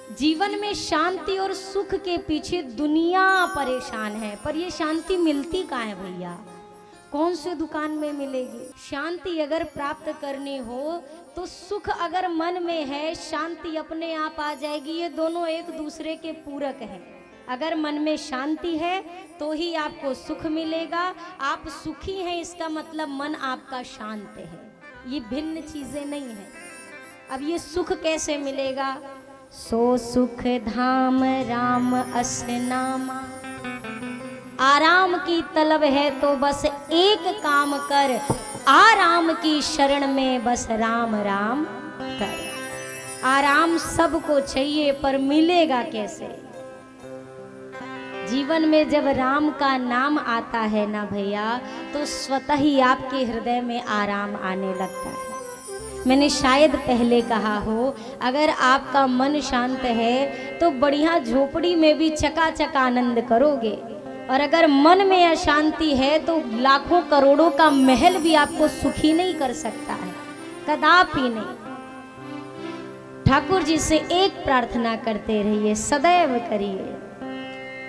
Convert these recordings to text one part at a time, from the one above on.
जीवन में शांति और सुख के पीछे दुनिया परेशान है, पर ये शांति मिलती कहाँ है भैया? कौन से दुकान में मिलेगी? शांति अगर प्राप्त करनी हो तो सुख अगर मन में है, शांति अपने आप आ जाएगी। ये दोनों एक दूसरे के पूरक हैं। अगर मन में शांति है तो ही आपको सुख मिलेगा। आप सुखी हैं इसका मतलब मन आपका शांत है। ये भिन्न चीजें नहीं है। अब ये सुख कैसे मिलेगा? सो सुख धाम राम अस नामा। आराम की तलब है तो बस एक काम कर, आराम की शरण में बस राम राम कर। आराम सबको चाहिए पर मिलेगा कैसे? जीवन में जब राम का नाम आता है ना भैया, तो स्वतः ही आपके हृदय में आराम आने लगता है। मैंने शायद पहले कहा हो, अगर आपका मन शांत है तो बढ़िया झोपड़ी में भी चकाचक आनंद करोगे, और अगर मन में अशांति है तो लाखों करोड़ों का महल भी आपको सुखी नहीं कर सकता है, कदापि नहीं। ठाकुर जी से एक प्रार्थना करते रहिए, सदैव करिए।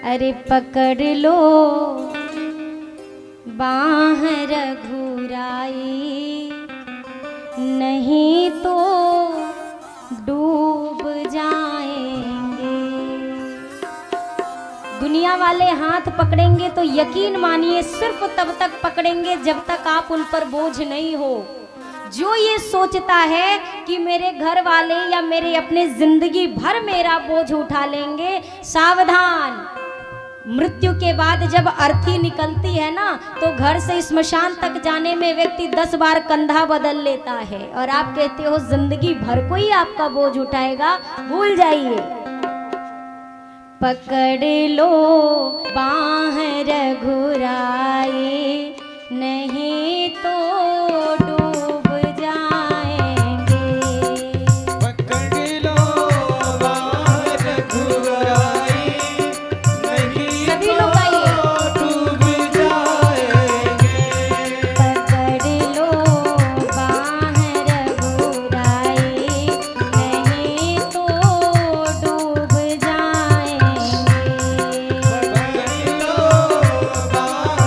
अरे पकड़ लो बाह रघुराई, नहीं तो डूब जाएंगे। दुनिया वाले हाथ पकड़ेंगे तो यकीन मानिए सिर्फ तब तक पकड़ेंगे जब तक आप उन पर बोझ नहीं हो। जो ये सोचता है कि मेरे घर वाले या मेरे अपने जिंदगी भर मेरा बोझ उठा लेंगे, सावधान। मृत्यु के बाद जब अर्थी निकलती है ना, तो घर से स्मशान तक जाने में व्यक्ति 10 बार कंधा बदल लेता है, और आप कहते हो जिंदगी भर कोई आपका बोझ उठाएगा। भूल जाइए। पकड़ लो बाह रघुराई, नहीं तो डूब जाएंगे। पकड़ लो बाह रघुराई, नहीं सभी लोग आइए। तो डूब जाएंगे। पकड़ लो बाह रघुराई, नहीं तो डूब जाएंगे। पकड़ लो बाह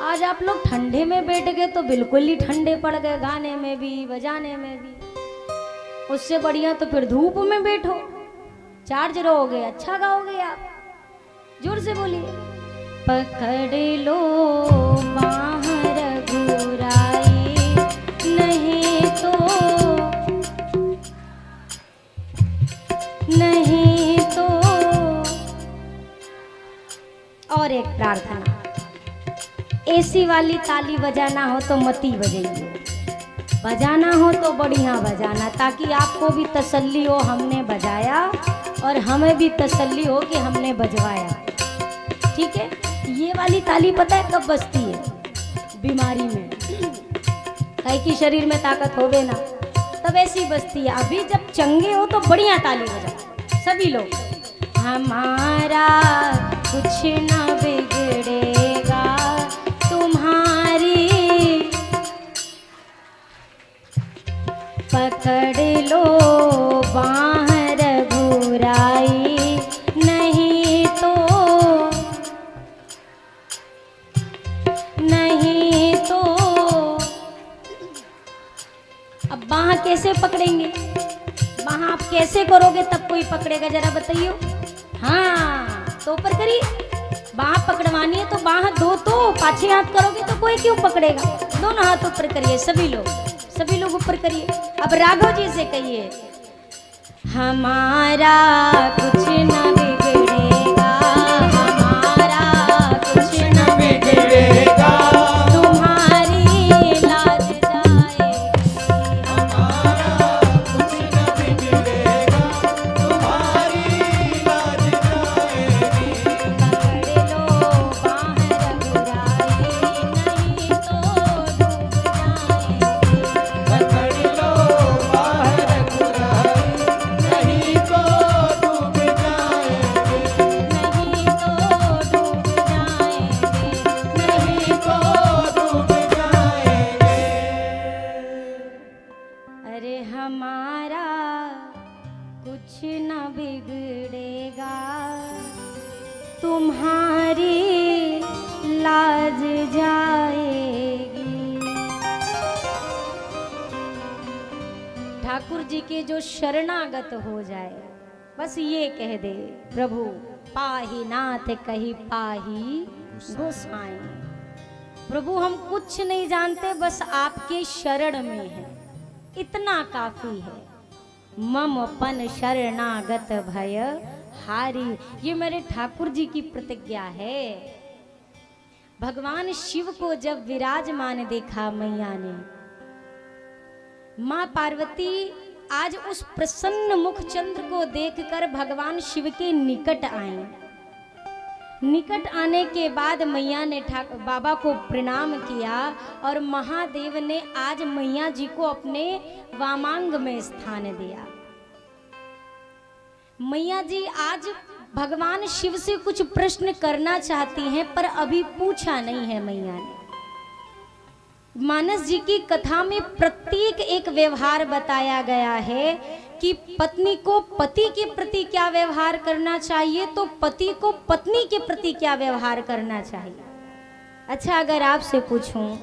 आज आप लोग ठंडे में बैठ गए तो बिल्कुल ही ठंडे पड़ गए, गाने में भी बजाने में भी। उससे बढ़िया तो फिर धूप में बैठो, चार्ज रहोगे, अच्छा गाओगे आप। जोर से बोलिए। पकड़ लो बाँह रघुराई, नहीं तो और एक प्रार्थना, एसी वाली ताली बजाना हो तो मती बजाइए, बजाना हो तो बढ़िया बजाना, ताकि आपको भी तसल्ली हो हमने बजाया और हमें भी तसल्ली हो कि हमने बजवाया। ठीक है। ये वाली ताली पता है कब बजती है? बीमारी में, कहीं की शरीर में ताकत होवे ना, तब ऐसी बजती है। अभी जब चंगे हो तो बढ़िया ताली बजाओ सभी लोग। हमारा कुछ न बिगड़ेगा तुम्हारी, पकड़ लो बाँह रघुराई, नहीं तो अब बाँह कैसे पकड़ेंगे? बाँह आप कैसे करोगे तब कोई पकड़ेगा, जरा बताइए। हाँ, तो ऊपर करिए। बाँह पकड़वानी है तो बाँह दो, तो पाछे हाथ करोगे तो कोई क्यों पकड़ेगा? दोनों हाथ ऊपर करिए, सभी लोग ऊपर करिए। अब राघव जी से कहिए, हमारा कुछ न बिगड़ेगा, हमारा कुछ न बिगड़ेगा, तुम्हारी लाज जाएगी, हमारा कुछ न बिगड़ेगा, तुम्हारी लाज जाएगी। पकड़ लो बाँह रघुराई, नहीं तो डूब जाएगी, पकड़ लो बाँह रघुराई, नहीं तो डूब जाएंगे, नहीं तो डूब जाएंगे, नहीं तो डूब जाएंगे। अरे हमारा कुछ न बिगड़ेगा, तुम्हारी लाज जाएगी। ठाकुर जी के जो शरणागत हो जाए, बस ये कह दे, प्रभु पाहि नाथ कही पाहि गोसाई। प्रभु हम कुछ नहीं जानते, बस आपके शरण में है, इतना काफी है। मम अपन शरणागत भय हारी, ये मेरे ठाकुर जी की प्रतिज्ञा है। भगवान शिव को जब विराजमान देखा मैया ने, माँ पार्वती आज उस प्रसन्न मुख चंद्र को देखकर भगवान शिव के निकट आए। निकट आने के बाद मैया ने बाबा को प्रणाम किया और महादेव ने आज मैया जी को अपने वामांग में स्थान दिया। मैया जी आज भगवान शिव से कुछ प्रश्न करना चाहती हैं, पर अभी पूछा नहीं है मैया ने। मानस जी की कथा में प्रत्येक एक व्यवहार बताया गया है कि पत्नी को पति के प्रति क्या व्यवहार करना चाहिए, तो पति को पत्नी के प्रति क्या व्यवहार करना चाहिए। अच्छा, अगर आपसे पूछूं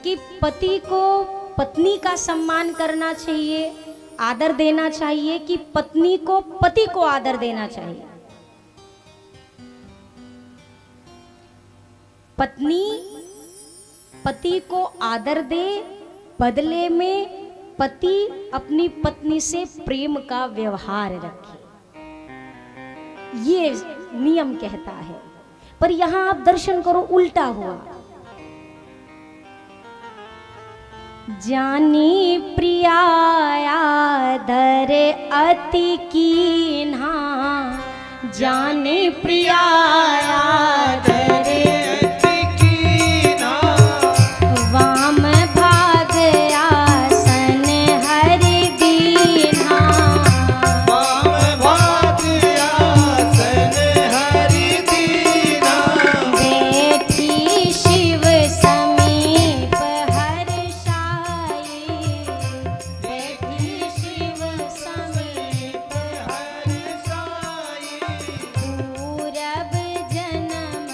कि पति को पत्नी का सम्मान करना चाहिए, आदर देना चाहिए, कि पत्नी को पति को आदर देना चाहिए? पत्नी पति को आदर दे, बदले में पति अपनी पत्नी से प्रेम का व्यवहार रखे, ये नियम कहता है। पर यहां आप दर्शन करो, उल्टा हुआ। जानी प्रियाया धर अति कीन्हा, जानी प्रियाया धर अति कीन्हा, वाम भाग आसन हरि दीन्हा, वाम भाग आसन हरि दीन्हा, बैठी शिव समीप हर्षाई, बैठी शिव समीप हर्षाई। पूरब जन्म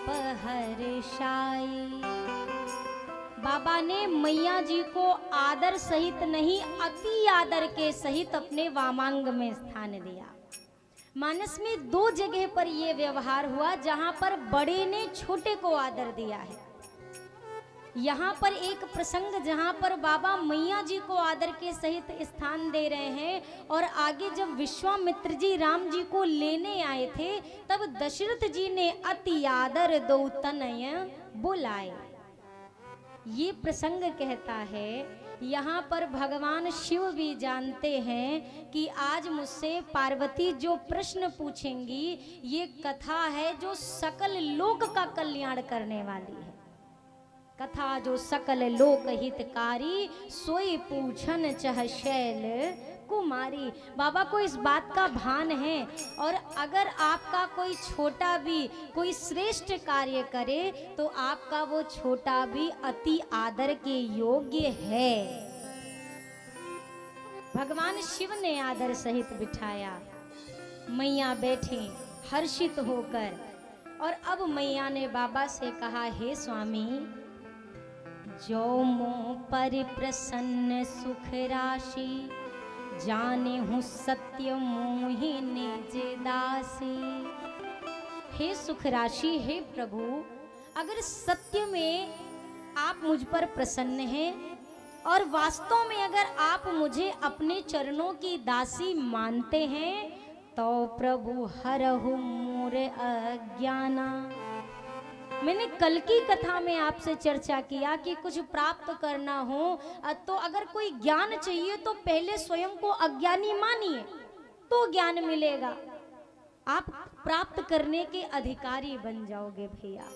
हर्षाई। बाबा ने मैया जी को आदर सहित नहीं, अति आदर के सहित अपने वामांग में स्थान दिया। मानस में दो जगह पर यह व्यवहार हुआ जहां पर बड़े ने छोटे को आदर दिया है। यहाँ पर एक प्रसंग जहाँ पर बाबा मैया जी को आदर के सहित स्थान दे रहे हैं, और आगे जब विश्वामित्र जी राम जी को लेने आए थे तब दशरथ जी ने अति आदर दो तनय बुलाए। ये प्रसंग कहता है यहाँ पर भगवान शिव भी जानते हैं कि आज मुझसे पार्वती जो प्रश्न पूछेंगी ये कथा है जो सकल लोक का कल्याण करने वाली है। कथा जो सकल लोक हितकारी, सोई पूछन चह शैल कुमारी। बाबा को इस बात का भान है, और अगर आपका कोई छोटा भी कोई श्रेष्ठ कार्य करे तो आपका वो छोटा भी अति आदर के योग्य है। भगवान शिव ने आदर सहित बिठाया, मैया बैठी हर्षित होकर, और अब मैया ने बाबा से कहा, हे स्वामी, जो मोह पर प्रसन्न सुख राशि, जाने हूँ सत्य मोहि निज दासी। हे सुख राशि, हे प्रभु, अगर सत्य में आप मुझ पर प्रसन्न हैं और वास्तव में अगर आप मुझे अपने चरणों की दासी मानते हैं तो प्रभु हरहु मोर अज्ञाना। मैंने कल की कथा में आपसे चर्चा किया कि कुछ प्राप्त करना हो तो अगर कोई ज्ञान चाहिए तो पहले स्वयं को अज्ञानी मानिए तो ज्ञान मिलेगा। आप प्राप्त करने के अधिकारी बन जाओगे भैया।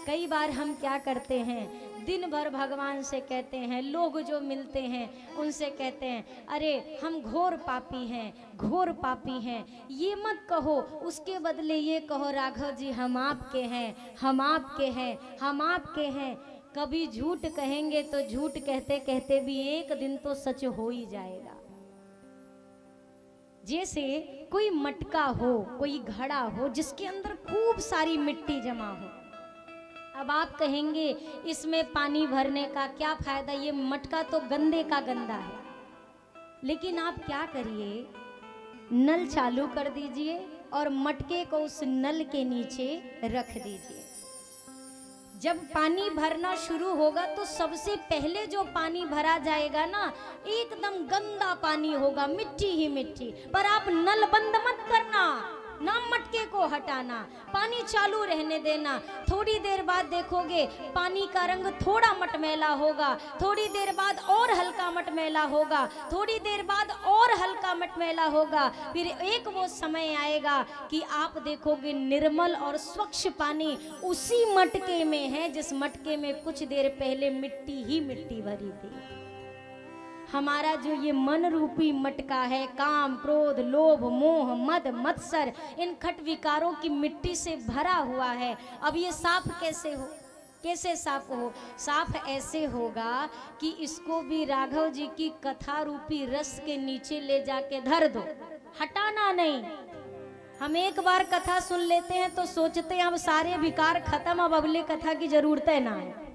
कई बार हम क्या करते हैं, दिन भर भगवान से कहते हैं, लोग जो मिलते हैं उनसे कहते हैं, अरे हम घोर पापी हैं, घोर पापी हैं। ये मत कहो, उसके बदले ये कहो, राघव जी हम आपके हैं, हम आपके हैं, हम आपके हैं। कभी झूठ कहेंगे तो झूठ कहते कहते भी एक दिन तो सच हो ही जाएगा। जैसे कोई मटका हो, कोई घड़ा हो जिसके अंदर खूब सारी मिट्टी जमा हो। अब आप कहेंगे इसमें पानी भरने का क्या फायदा, ये मटका तो गंदे का गंदा है। लेकिन आप क्या करिए, नल चालू कर दीजिए और मटके को उस नल के नीचे रख दीजिए। जब पानी भरना शुरू होगा तो सबसे पहले जो पानी भरा जाएगा ना, एकदम गंदा पानी होगा, मिट्टी ही मिट्टी। पर आप नल बंद मत करना, ना मटके को हटाना, पानी चालू रहने देना। थोड़ी देर बाद देखोगे पानी का रंग थोड़ा मटमैला होगा, थोड़ी देर बाद और हल्का मटमैला होगा, थोड़ी देर बाद और हल्का मटमैला होगा। फिर एक वो समय आएगा कि आप देखोगे निर्मल और स्वच्छ पानी उसी मटके में है जिस मटके में कुछ देर पहले मिट्टी ही मिट्टी भरी थी। हमारा जो ये मन रूपी मटका है, काम क्रोध लोभ मोह मद मत्सर, इन खट विकारों की मिट्टी से भरा हुआ है। अब ये साफ कैसे हो, कैसे साफ हो? साफ ऐसे होगा कि इसको भी राघव जी की कथा रूपी रस के नीचे ले जाके धर दो, हटाना नहीं। हम एक बार कथा सुन लेते हैं तो सोचते हैं अब सारे विकार खत्म, अब अगली कथा की जरूरत है ना है।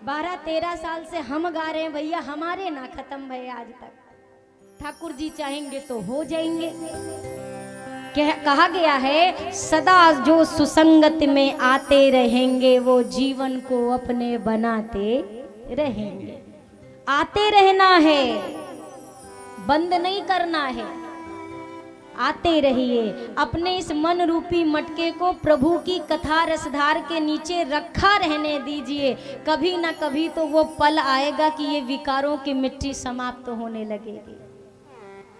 12-13 साल से हम गा रहे हैं भैया, हमारे ना खत्म भय आज तक। ठाकुर जी चाहेंगे तो हो जाएंगे। कहा गया है सदा जो सुसंगत में आते रहेंगे वो जीवन को अपने बनाते रहेंगे। आते रहना है, बंद नहीं करना है, आते रहिए। अपने इस मन रूपी मटके को प्रभु की कथा रसधार के नीचे रखा रहने दीजिए। कभी ना कभी तो वो पल आएगा कि ये विकारों की मिट्टी समाप्त होने लगेगी।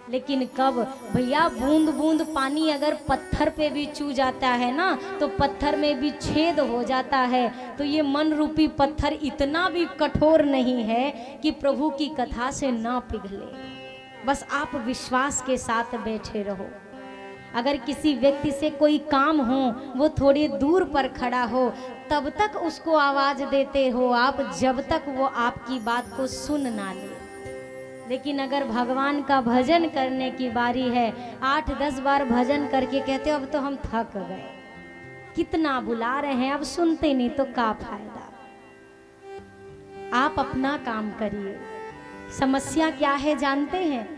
लेकिन कब भैया? बूंद बूंद पानी अगर पत्थर पे भी चू जाता है ना तो पत्थर में भी छेद हो जाता है। तो ये मन रूपी पत्थर इतना भी कठोर नहीं है कि प्रभु की कथा से ना पिघले। बस आप विश्वास के साथ बैठे रहो। अगर किसी व्यक्ति से कोई काम हो, वो थोड़ी दूर पर खड़ा हो, तब तक उसको आवाज देते हो आप जब तक वो आपकी बात को सुन ना ले। लेकिन अगर भगवान का भजन करने की बारी है, 8-10 बार भजन करके कहते हो अब तो हम थक गए, कितना बुला रहे हैं, अब सुनते नहीं तो क्या फायदा। आप अपना काम करिए। समस्या क्या है जानते हैं?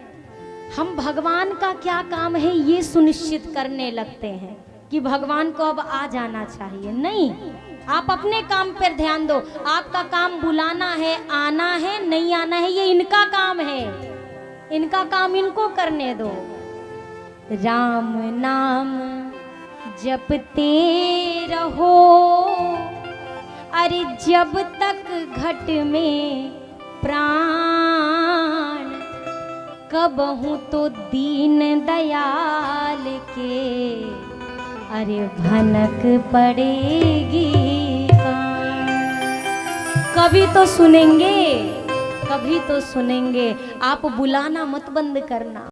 हम भगवान का क्या काम है ये सुनिश्चित करने लगते हैं कि भगवान को अब आ जाना चाहिए। नहीं, आप अपने काम पर ध्यान दो। आपका काम बुलाना है, आना है, नहीं आना है, ये इनका काम है। इनका काम इनको करने दो। राम नाम जपते रहो, अरे जब तक घट में प्राण, कबहू तो दीन दयाल के अरे भनक पड़ेगी कान। कभी तो सुनेंगे, कभी तो सुनेंगे। आप बुलाना मत बंद करना।